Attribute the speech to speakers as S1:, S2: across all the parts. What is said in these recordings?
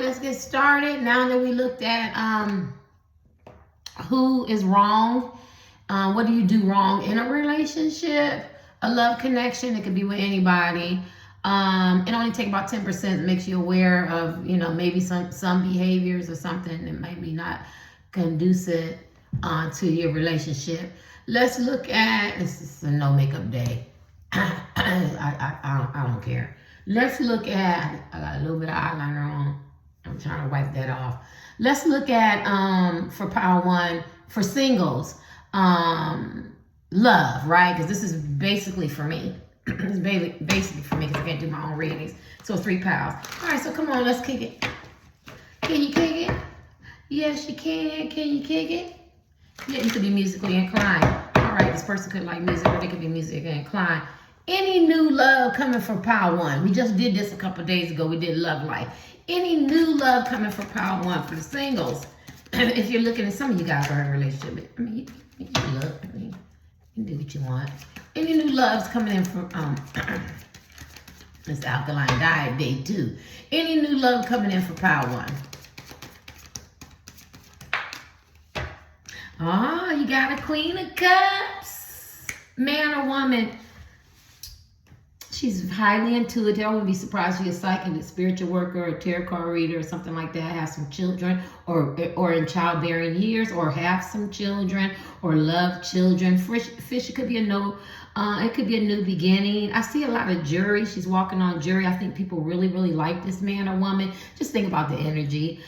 S1: let's get started. Now that we looked at who is wrong, what do you do wrong in a relationship, a love connection, it could be with anybody. It only takes about 10%, makes you aware of, maybe some behaviors or something that might be not conducive to your relationship. Let's look at, this is a no makeup day. I don't care. Let's look at, I got a little bit of eyeliner on. I'm trying to wipe that off. Let's look at, for Power One, for singles, love, right? Because this is basically for me. It's basically for me because I can't do my own readings. So 3 pounds. All right, so come on, let's kick it. Can you kick it? Yes, you can. Can you kick it? Yeah, you could be musically inclined. All right, this person could like music, or they could be musically inclined. Any new love coming from Power One? We just did this a couple days ago. We did Love Life. Any new love coming from Power One for the singles? If you're looking at, some of you guys are in a relationship, but I mean, you can look. I mean, you can do what you want. Any new loves coming in from this alkaline diet day 2? Any new love coming in for Power One? Oh, you got a Queen of Cups. Man or woman? She's highly intuitive. I wouldn't be surprised if she's a psychic, a spiritual worker, a tarot card reader, or something like that. Has some children, or in childbearing years, or have some children, or love children. Fish, it could be a no. It could be a new beginning. I see a lot of jury. She's walking on jury. I think people really, really like this man or woman. Just think about the energy.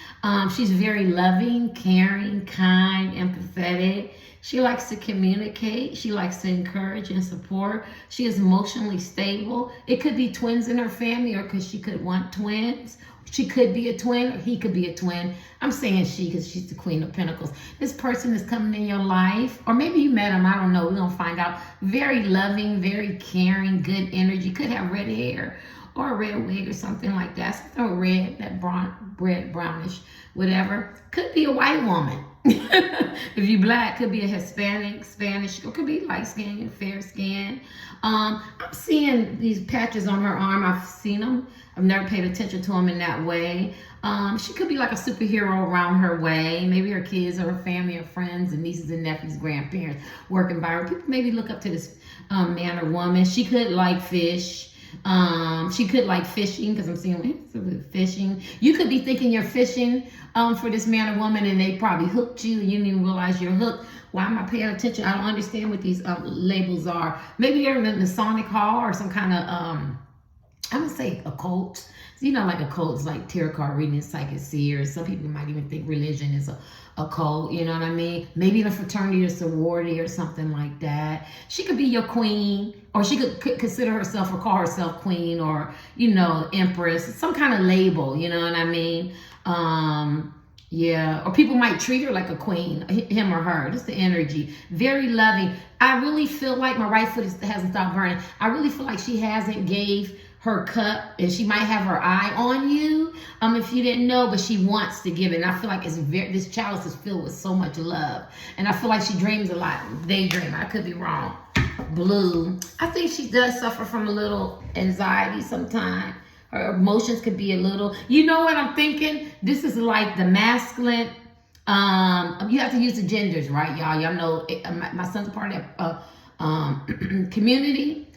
S1: She's very loving, caring, kind, empathetic. She likes to communicate. She likes to encourage and support. She is emotionally stable. It could be twins in her family, or because she could want twins. She could be a twin, or he could be a twin. I'm saying she because she's the Queen of Pentacles. This person is coming in your life, or maybe you met him. I don't know. We're going to find out. Very loving, very caring, good energy. Could have red hair or a red wig or something like that. Something red, that brownish, whatever. Could be a white woman. If you black, could be a Hispanic, Spanish, or could be light skin, fair skin. I'm seeing these patches on her arm. I've seen them. I've never paid attention to them in that way. She could be like a superhero around her way. Maybe her kids or her family or friends and nieces and nephews, grandparents working by her. People maybe look up to this man or woman. She could like fish. She could like fishing, because I'm seeing fishing. You could be thinking you're fishing for this man or woman, and they probably hooked you and you didn't even realize you're hooked. Why am I paying attention? I don't understand what these labels are. Maybe you're in the Masonic Hall or some kind of I would say a cult. So, like a cult is like tarot card reading, psychic seers. Some people might even think religion is a cult, you know what I mean? Maybe in a fraternity or sorority or something like that. She could be your queen, or she could consider herself or call herself queen, or, empress, some kind of label, you know what I mean? Yeah, or people might treat her like a queen, him or her. Just the energy. Very loving. I really feel like my right foot hasn't stopped burning. I really feel like she hasn't gave her cup, and she might have her eye on you, if you didn't know, but she wants to give it. And I feel like this chalice is filled with so much love, and I feel like she dreams a lot. Daydream. I could be wrong. Blue. I think she does suffer from a little anxiety sometimes. Her emotions could be a little. You know what I'm thinking? This is like the masculine. You have to use the genders, right, y'all? Y'all know my son's a part of community.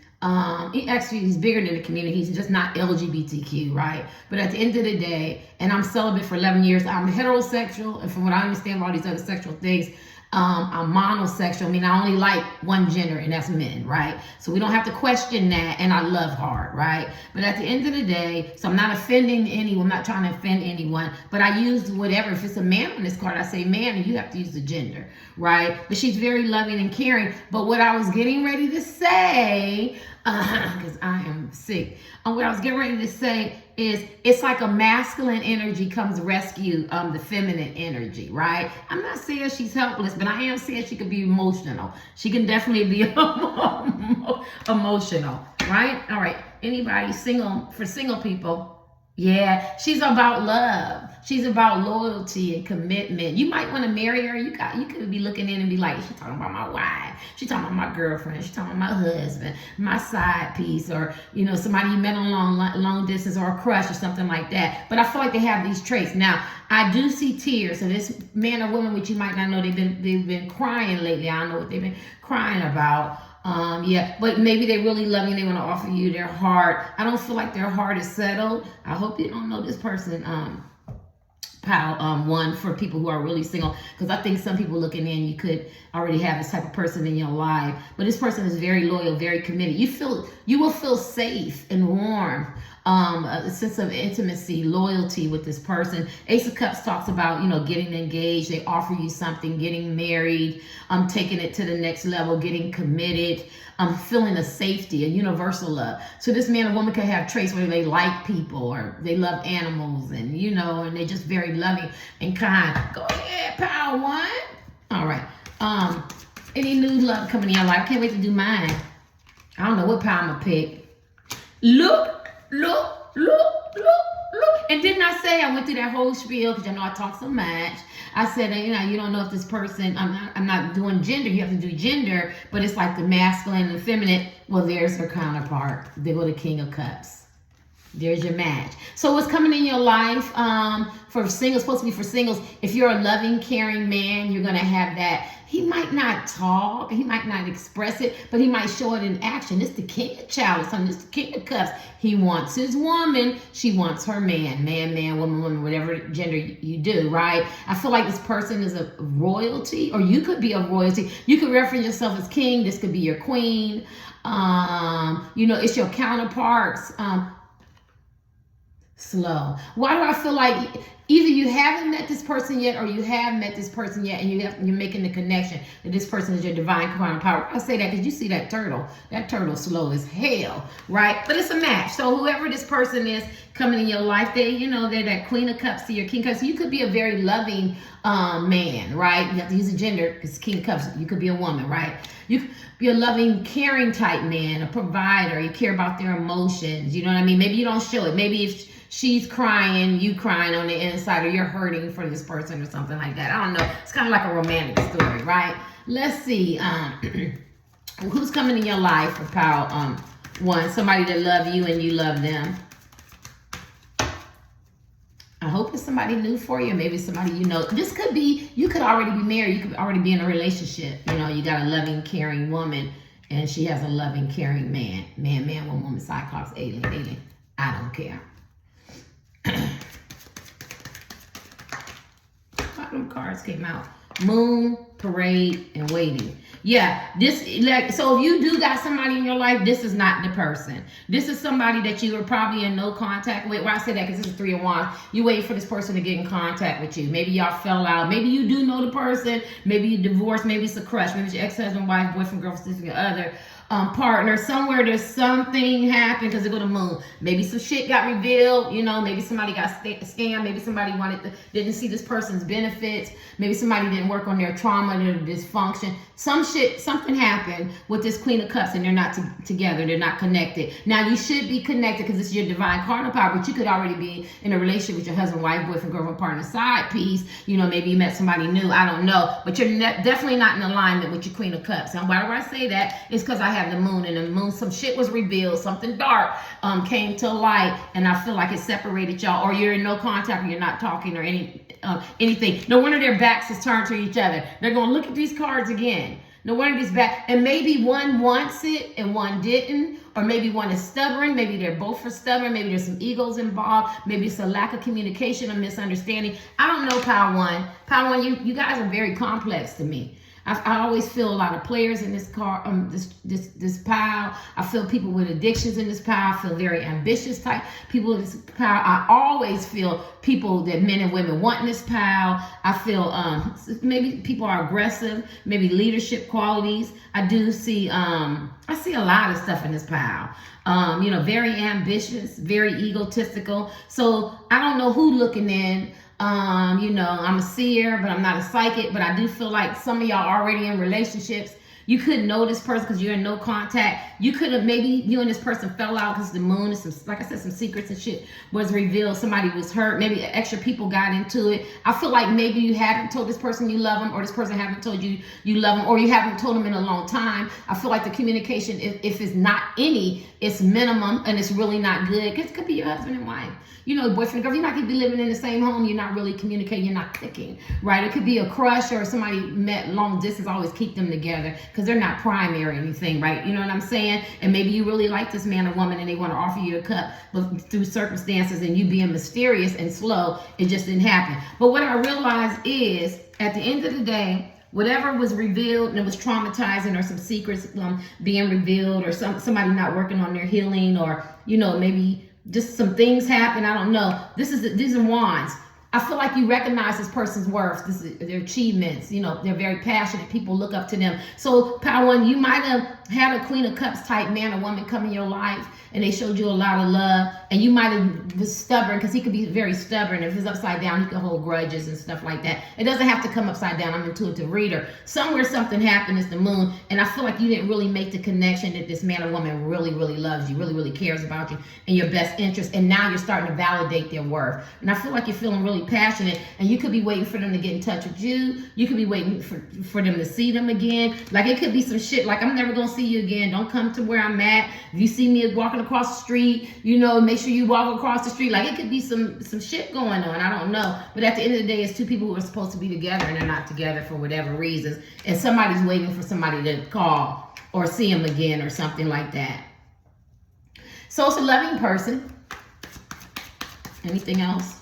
S1: He's bigger than the community. He's just not LGBTQ, right? But at the end of the day, and I'm celibate for 11 years, I'm heterosexual, and from what I understand about all these other sexual things, I'm monosexual. I mean, I only like one gender, and that's men, right? So we don't have to question that, and I love hard, right? But at the end of the day, so I'm not offending anyone. I'm not trying to offend anyone, but I use whatever. If it's a man on this card, I say man, and you have to use the gender, right? But she's very loving and caring. But what I was getting ready to say, because I am sick, what I was getting ready to say is it's like a masculine energy comes rescue the feminine energy, right? I'm not saying she's helpless, but I am saying she could be emotional. She can definitely be emotional, right? All right, anybody single, for single people, yeah, she's about love. She's about loyalty and commitment. You might want to marry her. You could be looking in and be like, she's talking about my wife. She's talking about my girlfriend. She's talking about my husband, my side piece, or somebody you met on long distance, or a crush or something like that. But I feel like they have these traits. Now, I do see tears. So this man or woman, which you might not know, they've been crying lately. I don't know what they've been crying about. But maybe they really love you and they want to offer you their heart. I don't feel like their heart is settled. I hope you don't know this person, one, for people who are really single, because I think some people looking in, you could already have this type of person in your life. But this person is very loyal, very committed. You will feel safe and warm. A sense of intimacy, loyalty with this person. Ace of Cups talks about, getting engaged. They offer you something, getting married, taking it to the next level, getting committed, feeling a safety, a universal love. So this man or woman could have traits where they like people, or they love animals, and and they're just very loving and kind. Go ahead, Power One. All right. Any new love coming in your life? I can't wait to do mine. I don't know what power I'm gonna pick. Look. And didn't I say I went through that whole spiel, because I talk so much. I said, you don't know if this person, I'm not doing gender. You have to do gender, but it's like the masculine and the feminine. Well, there's her counterpart. They go to King of Cups. There's your match. So what's coming in your life for singles, supposed to be for singles. If you're a loving, caring man, you're going to have that. He might not talk, he might not express it, but he might show it in action. It's the King of Chalice, it's the King of Cups. He wants his woman, she wants her man, woman, whatever gender you do, right? I feel like this person is a royalty, or you could be a royalty. You could reference yourself as king. This could be your queen. It's your counterparts. Slow. Why do I feel like either you haven't met this person yet, or you have met this person yet, and you're making the connection that this person is your divine counterpart? I say that because you see that turtle. That turtle slow as hell, right? But it's a match. So whoever this person is coming in your life, they're that Queen of Cups to your King of Cups. So you could be a very loving man, right? You have to use a gender because King of Cups. You could be a woman, right? You could be a loving, caring type man, a provider. You care about their emotions. You know what I mean? Maybe you don't show it. Maybe if she's crying, you crying on the inside, or you're hurting for this person or something like that. I don't know. It's kind of like a romantic story, right? Let's see. Who's coming in your life for Power One? Somebody that love you and you love them. I hope it's somebody new for you. Maybe somebody This could be, you could already be married. You could already be in a relationship. You got a loving, caring woman, and she has a loving, caring man. Man, woman, Cyclops, alien. I don't care. Bottom cards came out. Moon, parade, and waiting. Yeah, so if you do got somebody in your life, this is not the person. This is somebody that you were probably in no contact with. Why I say that? Because this is 3 of Wands. You wait for this person to get in contact with you. Maybe y'all fell out. Maybe you do know the person. Maybe you divorced. Maybe it's a crush. Maybe it's your ex-husband, wife, boyfriend, girlfriend, significant other. Partner, somewhere there's something happened because they go to Moon. Maybe some shit got revealed, maybe somebody got scammed, maybe somebody didn't see this person's benefits, maybe somebody didn't work on their trauma, their dysfunction. Something happened with this Queen of Cups, and they're not together, they're not connected. Now you should be connected because it's your divine counterpart, but you could already be in a relationship with your husband, wife, boyfriend, girlfriend, partner, side piece. Maybe you met somebody new, I don't know, but you're definitely not in alignment with your Queen of Cups. And why do I say that? It's because I have the Moon, and the Moon, some shit was revealed, something dark came to light, and I feel like it separated y'all, or you're in no contact, or you're not talking, or anything. No wonder their backs is turned to each other. They're gonna look at these cards again. No wonder this back, and maybe one wants it and one didn't, or maybe one is stubborn. Maybe they're both are stubborn. Maybe there's some egos involved. Maybe it's a lack of communication, a misunderstanding. I don't know, Power One. Power One, you guys are very complex to me. I always feel a lot of players in this this pile. I feel people with addictions in this pile. I feel very ambitious type people in this pile. I always feel people that men and women want in this pile. I feel maybe people are aggressive, maybe leadership qualities. I do see I see a lot of stuff in this pile. Very ambitious, very egotistical. So I don't know who looking in. I'm a seer, but I'm not a psychic. But I do feel like some of y'all already in relationships. You couldn't know this person because you're in no contact. You could have, maybe you and this person fell out because the moon is some, like I said, some secrets and shit was revealed. Somebody was hurt. Maybe extra people got into it. I feel like maybe you haven't told this person you love them, or this person haven't told you you love them, or you haven't told them in a long time. I feel like the communication, if it's not any, it's minimum, and it's really not good. Because it could be your husband and wife. You know, boyfriend, girl, you're not going to be living in the same home. You're not really communicating. You're not clicking, right? It could be a crush or somebody met long distance. Always keep them together because they're not primary or anything, right? You know what I'm saying? And maybe you really like this man or woman and they want to offer you a cup, but through circumstances and you being mysterious and slow, it just didn't happen. But what I realized is, at the end of the day, whatever was revealed and it was traumatizing, or some secrets being revealed, or somebody not working on their healing, or, you know, maybe just some things happen. I don't know. These are wands. I feel like you recognize this person's worth, their achievements. You know, they're very passionate. People look up to them. So, Power One, you might have had a Queen of Cups type man or woman come in your life, and they showed you a lot of love, and you might have been stubborn, because he could be very stubborn. If it's upside down, he could hold grudges and stuff like that. It doesn't have to come upside down. I'm an intuitive reader. Somewhere something happened is the moon, and I feel like you didn't really make the connection that this man or woman really, really loves you, really, really cares about you and your best interest, and now you're starting to validate their worth. And I feel like you're feeling really passionate, and you could be waiting for them to get in touch with you. You could be waiting for them to see them again. Like, it could be some shit like, I'm never gonna see you again. Don't come to where I'm at. If you see me walking across the street, you know, make sure you walk across the street. Like, it could be some shit going on. I don't know. But at the end of the day, it's two people who are supposed to be together and they're not together for whatever reasons. And somebody's waiting for somebody to call or see them again or something like that. So it's a loving person. Anything else?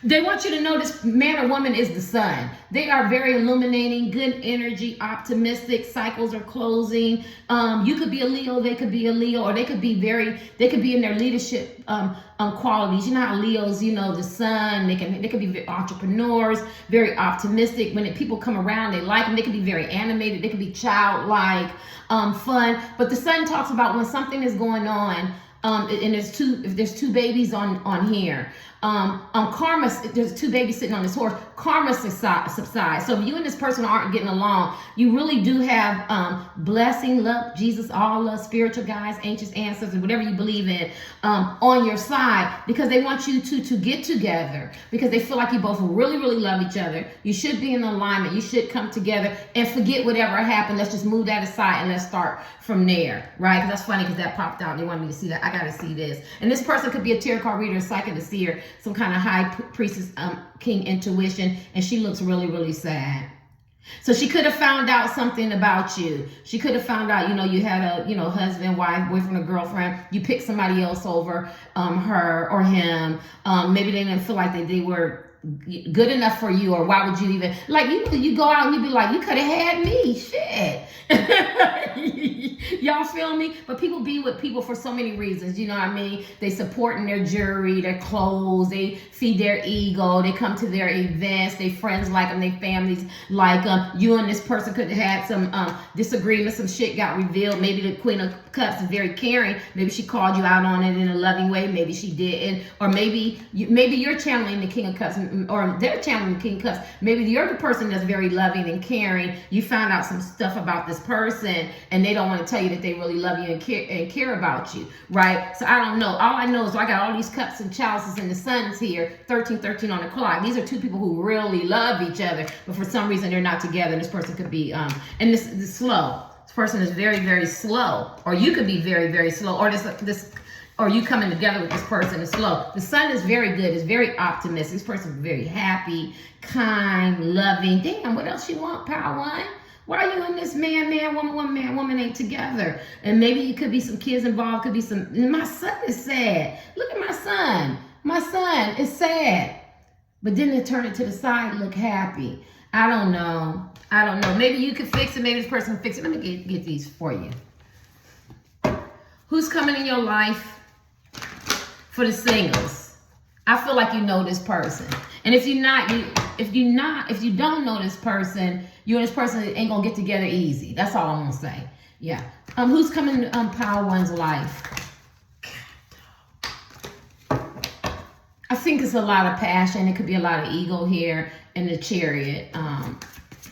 S1: They want you to know this man or woman is the sun. They are very illuminating, good energy, optimistic. Cycles are closing. You could be a Leo, they could be a Leo, or they could be in their leadership qualities. You know how Leos, you know, the sun, they could be entrepreneurs, very optimistic. When people come around, they like them. They could be very animated. They could be childlike, fun. But the sun talks about when something is going on. And if there's two babies on here, karma, there's two babies sitting on this horse, karma subsides. So if you and this person aren't getting along, you really do have blessing, love, Jesus, all love, spiritual guides, ancient ancestors, whatever you believe in, on your side, because they want you to get together, because they feel like you both really, really love each other. You should be in alignment. You should come together and forget whatever happened. Let's just move that aside and let's start from there, right? Because that's funny, because that popped out. They wanted me to see that. I got to see this. And this person could be a tarot card reader, a psychic, a seer, some kind of high priestess, king intuition, and she looks really, really sad. So she could have found out something about you. She could have found out, you know, you had a, you know, husband, wife, boyfriend, or girlfriend. You picked somebody else over her or him. Maybe they didn't feel like they were good enough for you, or why would you even, like, you go out and you be like, you could have had me, shit. Y'all feel me? But people be with people for so many reasons, you know what I mean? They support in their jewelry, their clothes, they feed their ego, they come to their events, they friends like them, they families like them. You and this person could have had some disagreements, some shit got revealed. Maybe the Queen of Cups is very caring. Maybe she called you out on it in a loving way. Maybe she didn't. Or maybe you're channeling the King of Cups, or they're channeling the King of Cups. Maybe you're the person that's very loving and caring. You found out some stuff about this person and they don't want to tell you that they really love you and care about you, right? So I don't know. All I know is I got all these cups and chalices and the sun's here, 13 on the clock. These are two people who really love each other, but for some reason they're not together. This person could be, and this is slow. This person is very, very slow, or you could be very, very slow, or or you coming together with this person is slow. The sun is very good. It's very optimistic. This person is very happy, kind, loving. Damn, what else you want, Power One? Why are you and this man, woman ain't together? And maybe it could be some kids involved. Could be some. My son is sad. Look at my son. My son is sad. But then they turn it to the side, look happy. I don't know. Maybe you could fix it. Maybe this person can fix it. Let me get these for you. Who's coming in your life for the singles? I feel like you know this person. And if you don't know this person, you and this person ain't gonna get together easy. That's all I'm gonna say. Yeah. Who's coming in Power One's life? I think it's a lot of passion. It could be a lot of ego here. in the Chariot.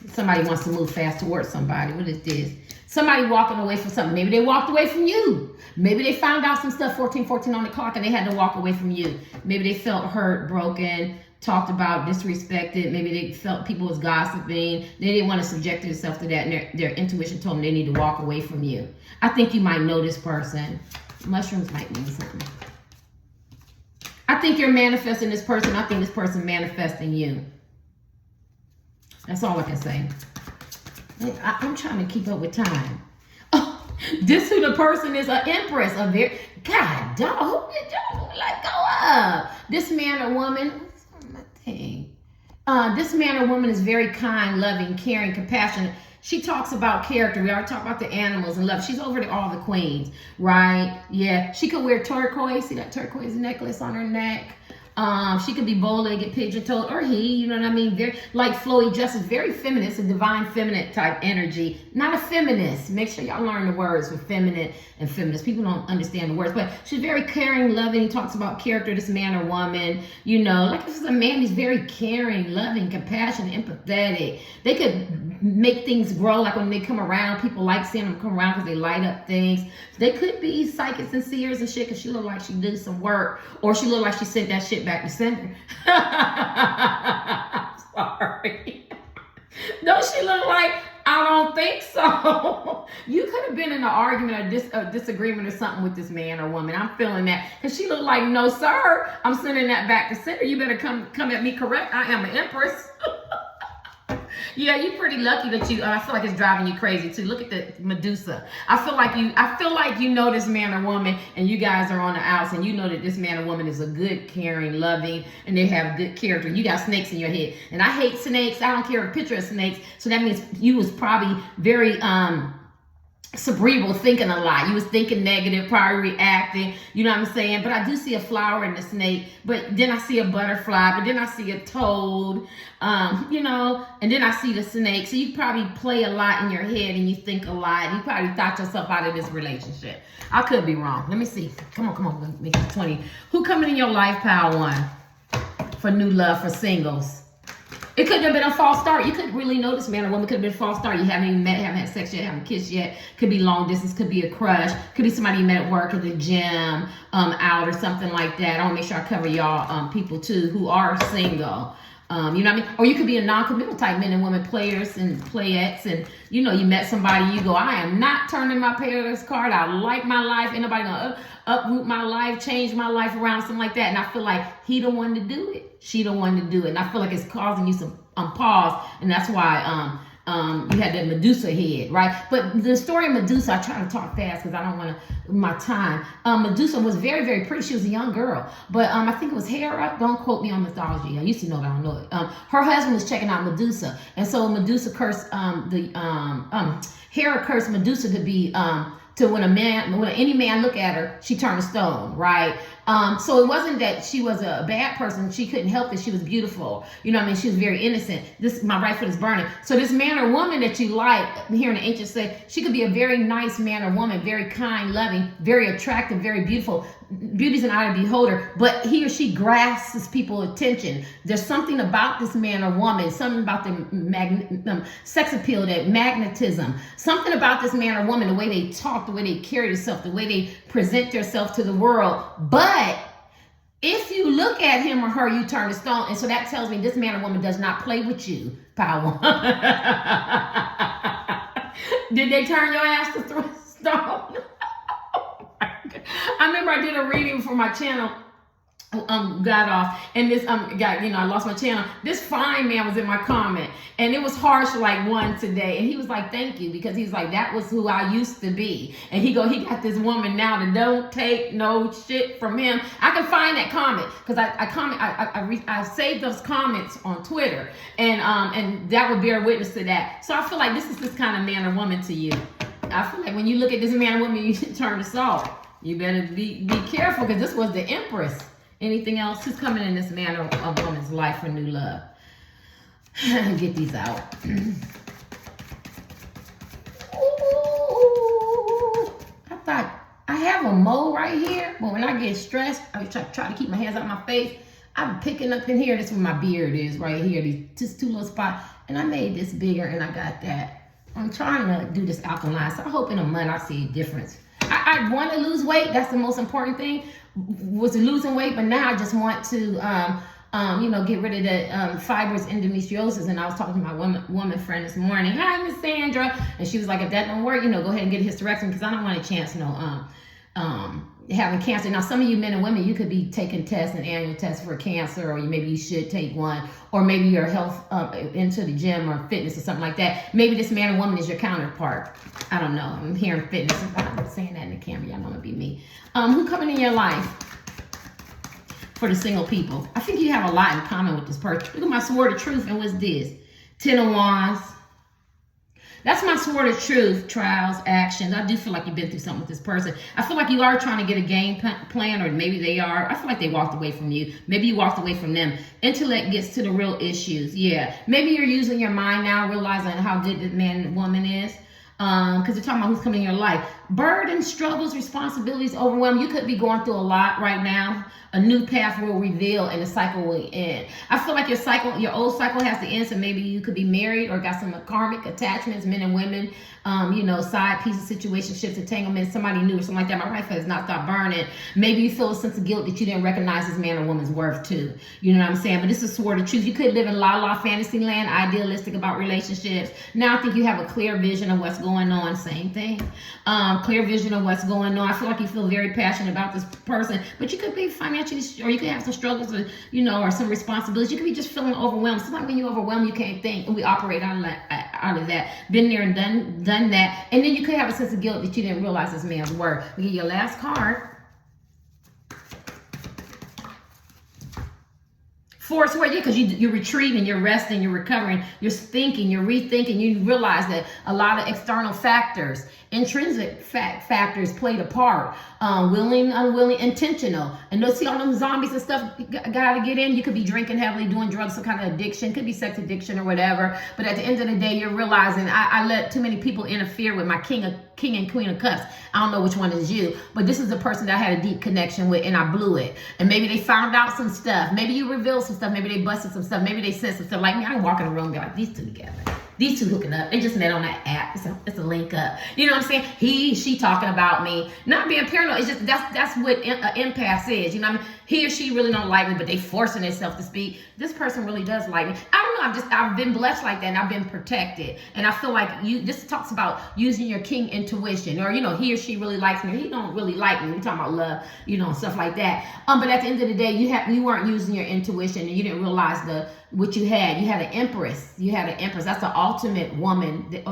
S1: Somebody wants to move fast towards somebody. What is this? Somebody walking away from something. Maybe they walked away from you. Maybe they found out some stuff 14:14 on the clock and they had to walk away from you. Maybe they felt hurt, broken, talked about, disrespected. Maybe they felt people was gossiping. They didn't want to subject themselves to that, and their intuition told them they need to walk away from you. I think you might know this person. Mushrooms might mean something. I think you're manifesting this person. I think this person manifesting you. That's all I can say. I'm trying to keep up with time. Oh, this who the person is, an empress, a very, God, dog, like go up. This man or woman, this man or woman is very kind, loving, caring, compassionate. She talks about character. We already talked about the animals and love. She's over to all the queens, right? Yeah, she could wear turquoise. See that turquoise necklace on her neck? She could be bow-legged, pigeon-toed, or he, you know what I mean? Very, like Floyd Justice, very feminist, a divine feminine type energy. Not a feminist. Make sure y'all learn the words for feminine and feminist. People don't understand the words, but she's very caring, loving. He talks about character, this man or woman. You know, like if it's a man, he's very caring, loving, compassionate, empathetic. They could make things grow, like when they come around, people like seeing them come around because they light up things. They could be psychics and seers and shit because she look like she did some work, or she look like she sent that shit back to sender. Sorry. Don't she look like, I don't think so. You could have been in an argument or disagreement or something with this man or woman. I'm feeling that. Because she looked like, no, sir, I'm sending that back to sender. You better come at me correct. I am an empress. Yeah, you're pretty lucky that I feel like it's driving you crazy too. Look at the Medusa. I feel like you know this man or woman, and you guys are on the outs, and you know that this man or woman is a good, caring, loving, and they have good character. You got snakes in your head, and I hate snakes. I don't care a picture of snakes. So that means you was probably very cerebral, thinking a lot. You was thinking negative, probably reacting, you know what I'm saying? But I do see a flower in the snake, but then I see a butterfly, but then I see a toad, you know, and then I see the snake. So you probably play a lot in your head and you think a lot. You probably thought yourself out of this relationship. I could be wrong. Let me see. Come on, let me make it 20. Who coming in your life, pile one, for new love, for singles? It could have been a false start. You couldn't really know this man or woman. Could have been a false start. You haven't even met, haven't had sex yet, haven't kissed yet. Could be long distance. Could be a crush. Could be somebody you met at work, at the gym, out or something like that. I want to make sure I cover y'all people too who are single. You know what I mean? Or you could be a non-committal type men and women, players and playettes, and you know you met somebody. You go, I am not turning my player's card. I like my life. Ain't nobody gonna uproot my life, change my life around, something like that. And I feel like he the one to do it. She the one to do it. And I feel like it's causing you some pause, and that's why you had that Medusa head, right? But the story of Medusa, I try to talk fast because I don't want to my time. Medusa was very, very pretty. She was a young girl, but I think it was Hera. Don't quote me on mythology. I used to know, but I don't know it. Her husband was checking out Medusa, and so Medusa cursed Hera cursed Medusa to be to when any man look at her, she turned to stone, right? So it wasn't that she was a bad person. She couldn't help it. She was beautiful. You know what I mean? She was very innocent. My right foot is burning. So this man or woman that you like, here in the ancients say, she could be a very nice man or woman, very kind, loving, very attractive, very beautiful. Beauty's an eye of the beholder, but he or she grasps people's attention. There's something about this man or woman, something about the sex appeal, that magnetism, something about this man or woman, the way they talk, the way they carry themselves, the way they present themselves to the world. But if you look at him or her, you turn to stone. And so that tells me this man or woman does not play with you, power. Did they turn your ass to stone? I remember I did a reading for my channel, got off, and this I lost my channel. This fine man was in my comment, and it was harsh like one today, and he was like, thank you, because he's like, that was who I used to be. And he got this woman now that don't take no shit from him. I can find that comment because I saved those comments on Twitter, and that would bear witness to that. So I feel like this is this kind of man or woman to you. I feel like when you look at this man or woman, you turn to salt. You better be careful, because this was the Empress. Anything else? Who's coming in this man or a woman's life for new love? Get these out. Ooh, I thought I have a mole right here, but when I get stressed, I try to keep my hands out of my face. I'm picking up in here. This is where my beard is right here. These just two little spots. And I made this bigger and I got that. I'm trying to do this alkaline. So I hope in a month I see a difference. I want to lose weight. That's the most important thing, was losing weight. But now I just want to, get rid of the fibrous endometriosis. And I was talking to my woman friend this morning. Hi, Miss Sandra. And she was like, if that don't work, go ahead and get a hysterectomy, because I don't want a chance, having cancer. Now, some of you men and women, you could be taking tests and annual tests for cancer, or maybe you should take one, or maybe your health into the gym or fitness or something like that. Maybe this man or woman is your counterpart. I don't know. I'm hearing fitness. I'm saying that in the camera. Y'all know it'll be me. Who coming in your life for the single people? I think you have a lot in common with this person. Look at my sword of truth. And what's this? 10 of Wands. That's my sword of truth, trials, actions. I do feel like you've been through something with this person. I feel like you are trying to get a game plan, or maybe they are. I feel like they walked away from you. Maybe you walked away from them. Intellect gets to the real issues. Yeah. Maybe you're using your mind now, realizing how good the man and woman is. Because they're talking about who's coming in your life. Burden, struggles, responsibilities, overwhelm. You could be going through a lot right now. A new path will reveal and the cycle will end. I feel like your old cycle has to end, so maybe you could be married or got some karmic attachments, men and women, side pieces, situationships, entanglements, somebody new or something like that. My rifle has not stopped burning. Maybe you feel a sense of guilt that you didn't recognize this man or woman's worth too. You know what I'm saying? But this is sword of truth. You could live in la fantasy land, idealistic about relationships. Now I think you have a clear vision of what's going on. Same thing. Clear vision of what's going on. I feel like you feel very passionate about this person, but you could be financially, or you could have some struggles, or some responsibilities. You could be just feeling overwhelmed. Sometimes when you're overwhelmed, you can't think, and we operate out of that. Been there and done that, and then you could have a sense of guilt that you didn't realize this man's worth. We get your last card. Force where because you're retreating, you're resting, you're recovering, you're thinking, you're rethinking. You realize that a lot of external factors, intrinsic factors played a part. Willing, unwilling, intentional. And those, see all them zombies and stuff gotta get in. You could be drinking heavily, doing drugs, some kind of addiction, could be sex addiction or whatever. But at the end of the day, you're realizing I let too many people interfere with my king and queen of cups. I don't know which one is you, but this is a person that I had a deep connection with and I blew it. And maybe they found out some stuff. Maybe you revealed some stuff. Maybe they busted some stuff. Maybe they said some stuff. Like me, I can walk in the room and be like, these two together. These two hooking up. They just met on that app. It's a link up. You know what I'm saying? She talking about me. Not being paranoid. It's just that's what an empath is. You know what I mean? He or she really don't like me, but they forcing themselves to speak. This person really does like me. I don't know. I've been blessed like that, and I've been protected. And I feel like this talks about using your king intuition, or he or she really likes me. Or he don't really like me. We talking about love, stuff like that. But at the end of the day, you weren't using your intuition, and you didn't realize what you had. You had an empress. That's the ultimate woman,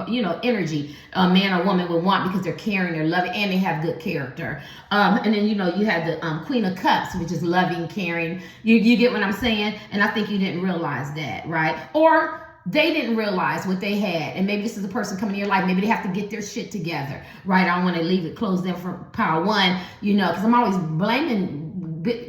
S1: energy a man or woman would want, because they're caring, they're loving, and they have good character. And then, you had the Queen of Cups, which is loving, caring. You get what I'm saying? And I think you didn't realize that, right? Or they didn't realize what they had. And maybe this is the person coming in your life. Maybe they have to get their shit together, right? I don't want to leave it closed in for power one, because I'm always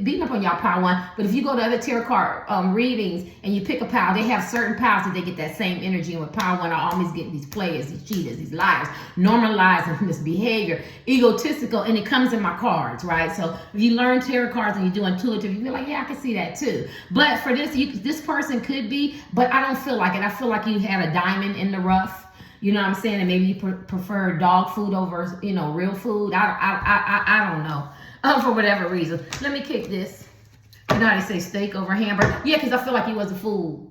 S1: beating up on y'all power one. But if you go to other tarot card readings and you pick a power, they have certain powers that they get that same energy. And with power one, I always get these players, these cheaters, these liars, normalizing this behavior, egotistical, and it comes in my cards, right? So if you learn tarot cards and you do intuitive, you feel like, yeah, I can see that too. But for this person could be, but I don't feel like it. I feel like you had a diamond in the rough. You know what I'm saying? And maybe you prefer dog food over, real food. I don't know. For whatever reason. Let me kick this. You know how they say steak over hamburger? Yeah, because I feel like he was a fool.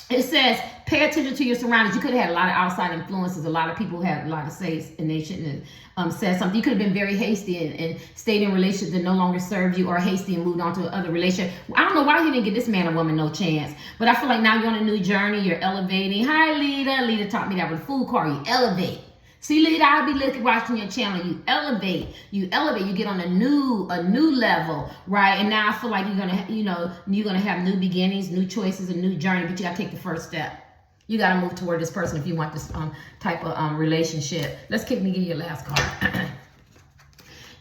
S1: It says, pay attention to your surroundings. You could have had a lot of outside influences. A lot of people had a lot to say, and they shouldn't have said something. You could have been very hasty and stayed in relationships that no longer served you, or hasty and moved on to another relationship. I don't know why he didn't give this man or woman no chance. But I feel like now you're on a new journey. You're elevating. Hi, Lita. Lita taught me that with a food card. You elevate. See, Lita, I'll be watching your channel. You elevate, you get on a new level, right? And now I feel like you're gonna have new beginnings, new choices, a new journey, but you gotta take the first step. You gotta move toward this person if you want this type of relationship. Let's give you your last card.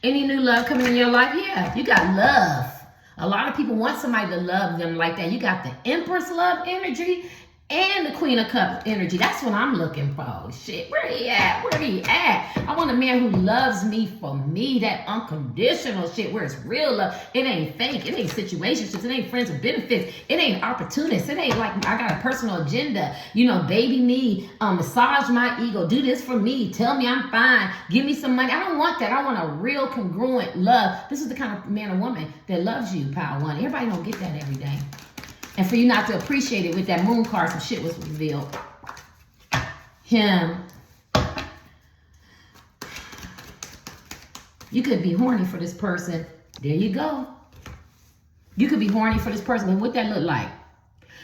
S1: Any new love coming in your life? Yeah, you got love. A lot of people want somebody to love them like that. You got the Empress love energy. and the Queen of Cups energy. That's what I'm looking for. Shit, where he at? Where he at? I want a man who loves me for me, that unconditional shit where it's real love. It ain't fake. It ain't situationships. It ain't friends with benefits. It ain't opportunists. It ain't like I got a personal agenda. You know, baby me, massage my ego, do this for me, tell me I'm fine, give me some money. I don't want that. I want a real congruent love. This is the kind of man or woman that loves you, Power One. Everybody don't get that every day. And for you not to appreciate it with that moon card, some shit was revealed. Him. You could be horny for this person. There you go. You could be horny for this person. And what that look like?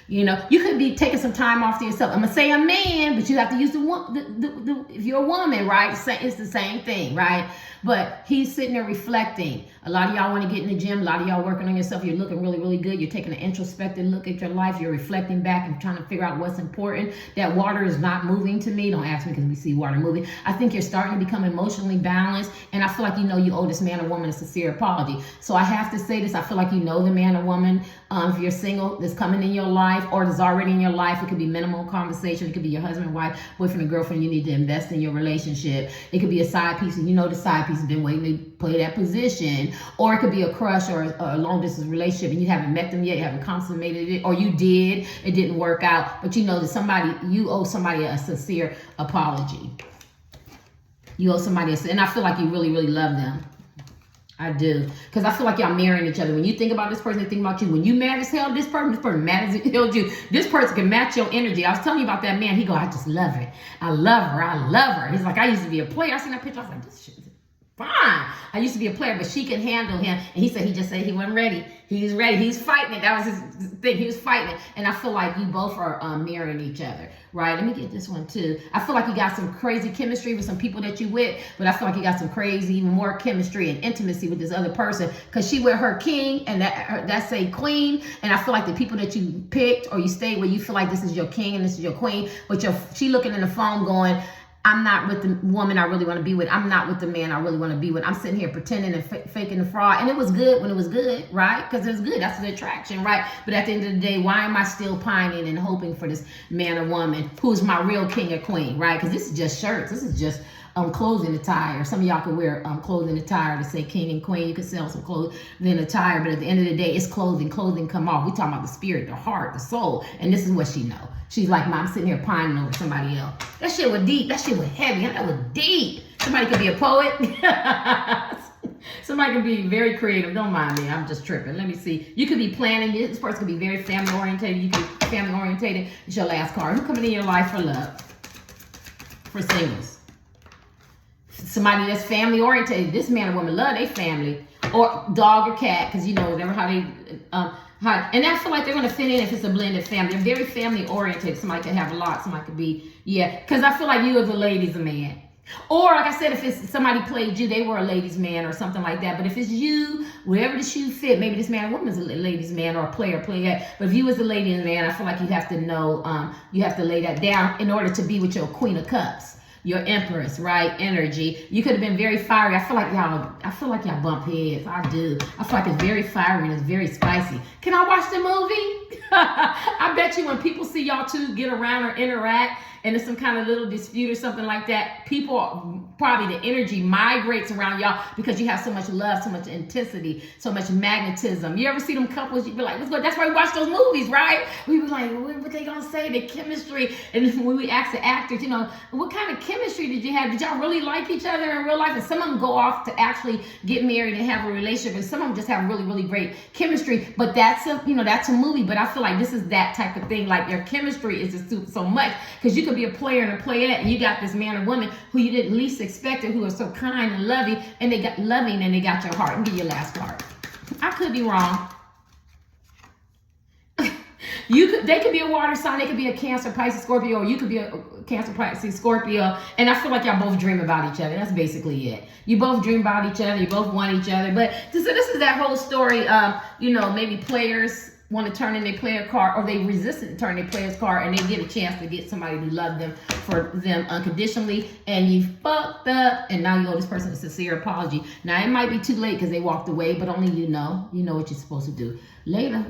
S1: You know, you could be taking some time off to yourself. I'm going to say a man, but you have to use if you're a woman, right? It's the same thing, right? But he's sitting there reflecting. A lot of y'all want to get in the gym. A lot of y'all working on yourself. You're looking really, really good. You're taking an introspective look at your life. You're reflecting back and trying to figure out what's important. That water is not moving to me. Don't ask me because we see water moving. I think you're starting to become emotionally balanced. And I feel like you owe this man or woman a sincere apology. So I have to say this. I feel like you know the man or woman. If you're single, that's coming in your life or that's already in your life. It could be minimal conversation. It could be your husband, wife, boyfriend, or girlfriend. You need to invest in your relationship. It could be a side piece, and the side piece has been waiting to play that position. Or it could be a crush or a long distance relationship, and you haven't met them yet, you haven't consummated it, or you did, it didn't work out. But you know that you owe somebody a sincere apology. You owe somebody and I feel like you really, really love them. I do. Because I feel like y'all marrying each other. When you think about this person, they think about you. When you mad as hell, this person mad as hell you. This person can match your energy. I was telling you about that man. He go, I just love it. I love her. I love her. He's like, I used to be a player. I seen that picture. I was like, this shit is fine. I used to be a player, but she can handle him. And he said he wasn't ready. He's ready. He's fighting it. That was his thing. He was fighting it. And I feel like you both are mirroring each other, right? Let me get this one too. I feel like you got some crazy chemistry with some people that you with, but I feel like you got some crazy, even more chemistry and intimacy with this other person because she with her king and that's a queen. And I feel like the people that you picked or you stayed with, you feel like this is your king and this is your queen, but she looking in the phone going, I'm not with the woman I really want to be with. I'm not with the man I really want to be with. I'm sitting here pretending and faking the fraud. And it was good when it was good, right? Because it was good. That's the attraction, right? But at the end of the day, why am I still pining and hoping for this man or woman who's my real king or queen, right? Because this is just shirts. This is just clothing attire. Some of y'all could wear clothing attire to say king and queen. You could sell some clothing attire, but at the end of the day, it's clothing. Clothing come off. We talking about the spirit, the heart, the soul. And this is what she know. She's like, Mom, I'm sitting here pining over somebody else. That shit was deep. That shit was heavy. That was deep. Somebody could be a poet. Somebody can be very creative. Don't mind me. I'm just tripping. Let me see. You could be planning. This person could be very family orientated. You could be family orientated. It's your last card. Who coming in your life for love? For singles. Somebody that's family orientated. This man or woman love their family. Or dog or cat. Because whatever how they... and I feel like they're going to fit in if it's a blended family. They're very family oriented. Somebody could have a lot. Somebody could be... Yeah. Because I feel like you as a ladies man. Or like I said, if it's somebody played you, they were a ladies man or something like that. But if it's you, wherever the shoe fit, maybe this man or woman is a ladies man or a player. But if you was a ladies man, I feel like you have to know, you have to lay that down in order to be with your Queen of Cups, your Empress, right? Energy. You could have been very fiery. I feel like y'all bump heads. I do. I feel like it's very fiery and it's very spicy. Can I watch the movie? I bet you when people see y'all two get around or interact, and it's some kind of little dispute or something like that, people, probably the energy migrates around y'all because you have so much love, so much intensity, so much magnetism. You ever see them couples, you be like, that's why we watch those movies, right? We be like, what they gonna say, the chemistry. And when we ask the actors, what kind of chemistry did you have? Did y'all really like each other in real life? And some of them go off to actually get married and have a relationship, and some of them just have really, really great chemistry. But that's a movie. But I feel like this is that type of thing. Like your chemistry is just so much because you could be a player and a playette, and you got this man or woman who you didn't least expect it, who are so kind and loving, and they got your heart. And be your last card. I could be wrong. They could be a water sign. They could be a Cancer, Pisces, Scorpio, or you could be a Cancer, Pisces, Scorpio. And I feel like y'all both dream about each other. That's basically it. You both dream about each other. You both want each other. But this is that whole story. Maybe players want to turn in their player card, or they resisted to turn their player's card, and they get a chance to get somebody who loved them for them unconditionally, and you fucked up, and now you owe this person a sincere apology. Now it might be too late because they walked away, but only you know what you're supposed to do. Later.